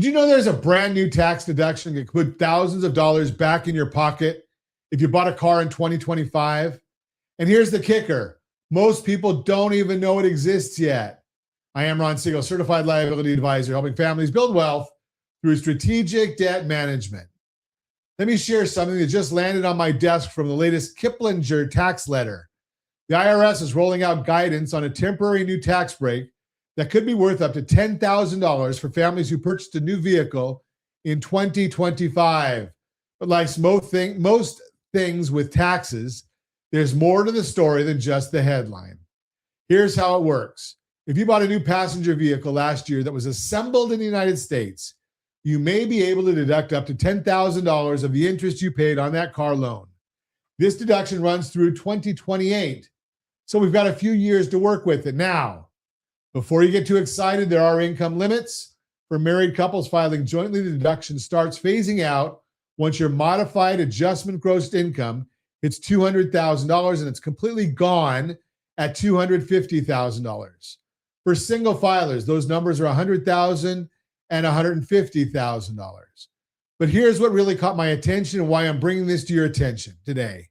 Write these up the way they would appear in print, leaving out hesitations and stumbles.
Did you know there's a brand new tax deduction that could put thousands of dollars back in your pocket if you bought a car in 2025? And here's the kicker. Most people don't even know it exists yet. I am Ron Siegel, certified liability advisor, helping families build wealth through strategic debt management. Let me share something that just landed on my desk from the latest Kiplinger tax letter. The IRS is rolling out guidance on a temporary new tax break that could be worth up to $10,000 for families who purchased a new vehicle in 2025. But like most things with taxes, there's more to the story than just the headline. Here's how it works. If you bought a new passenger vehicle last year that was assembled in the United States, you may be able to deduct up to $10,000 of the interest you paid on that car loan. This deduction runs through 2028, so we've got a few years to work with it now. Before you get too excited, there are income limits. For married couples filing jointly, the deduction starts phasing out once your modified adjustment gross income hits $200,000, and it's completely gone at $250,000. For single filers, those numbers are $100,000 and $150,000. But here's what really caught my attention and why I'm bringing this to your attention today.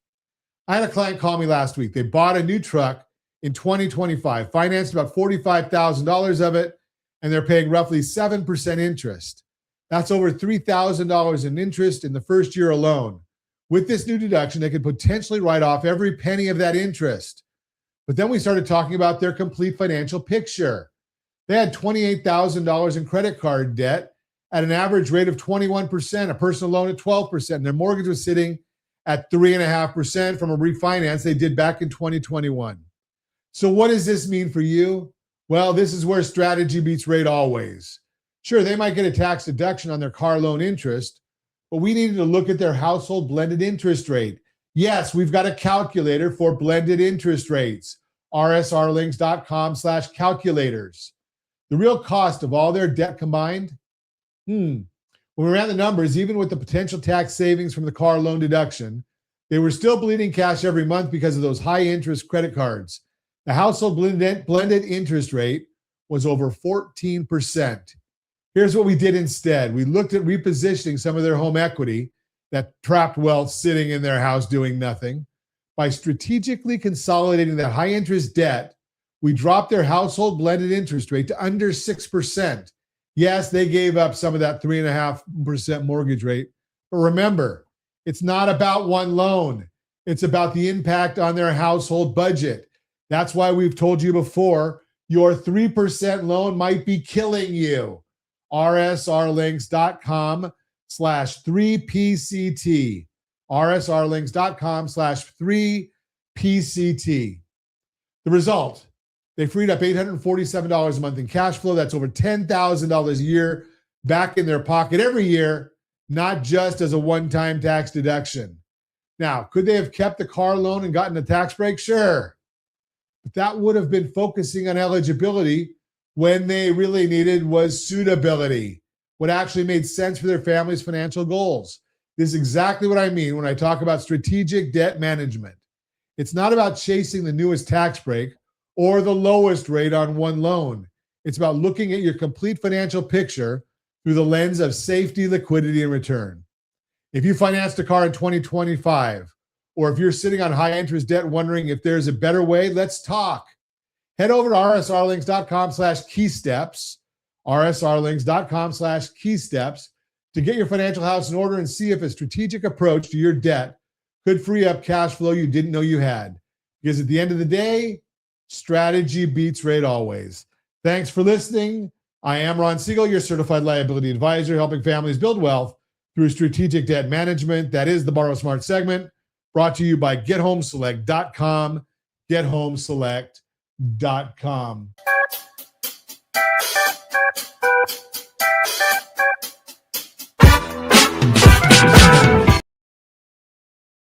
I had a client call me last week. They bought a new truck in 2025, financed about $45,000 of it, and they're paying roughly 7% interest. That's over $3,000 in interest in the first year alone. With this new deduction, they could potentially write off every penny of that interest. But then we started talking about their complete financial picture. They had $28,000 in credit card debt at an average rate of 21%, a personal loan at 12%, and their mortgage was sitting at 3.5% from a refinance they did back in 2021. So what does this mean for you? Well, this is where strategy beats rate always. Sure, they might get a tax deduction on their car loan interest, but we needed to look at their household blended interest rate. Yes, we've got a calculator for blended interest rates, rsrlinks.com/calculators. The real cost of all their debt combined? When we ran the numbers, even with the potential tax savings from the car loan deduction, they were still bleeding cash every month because of those high interest credit cards. The household blended interest rate was over 14%. Here's what we did instead. We looked at repositioning some of their home equity, that trapped wealth sitting in their house doing nothing. By strategically consolidating that high interest debt, we dropped their household blended interest rate to under 6%. Yes, they gave up some of that 3.5% mortgage rate. But remember, it's not about one loan. It's about the impact on their household budget. That's why we've told you before, your 3% loan might be killing you. rsrlinks.com/3PCT. rsrlinks.com/3PCT. The result, they freed up $847 a month in cash flow. That's over $10,000 a year back in their pocket every year, not just as a one-time tax deduction. Now, could they have kept the car loan and gotten a tax break? Sure. But that would have been focusing on eligibility when they really needed was suitability, what actually made sense for their family's financial goals. This is exactly what I mean when I talk about strategic debt management. It's not about chasing the newest tax break or the lowest rate on one loan. It's about looking at your complete financial picture through the lens of safety, liquidity, and return. If you financed a car in 2025, or if you're sitting on high interest debt wondering if there's a better way, let's talk. Head over to rsrlinks.com/keysteps, rsrlinks.com/keysteps, to get your financial house in order and see if a strategic approach to your debt could free up cash flow you didn't know you had. Because at the end of the day, strategy beats rate always. Thanks for listening. I am Ron Siegel, your certified liability advisor, helping families build wealth through strategic debt management. That is the Borrow Smart segment, brought to you by GetHomeSelect.com, GetHomeSelect.com.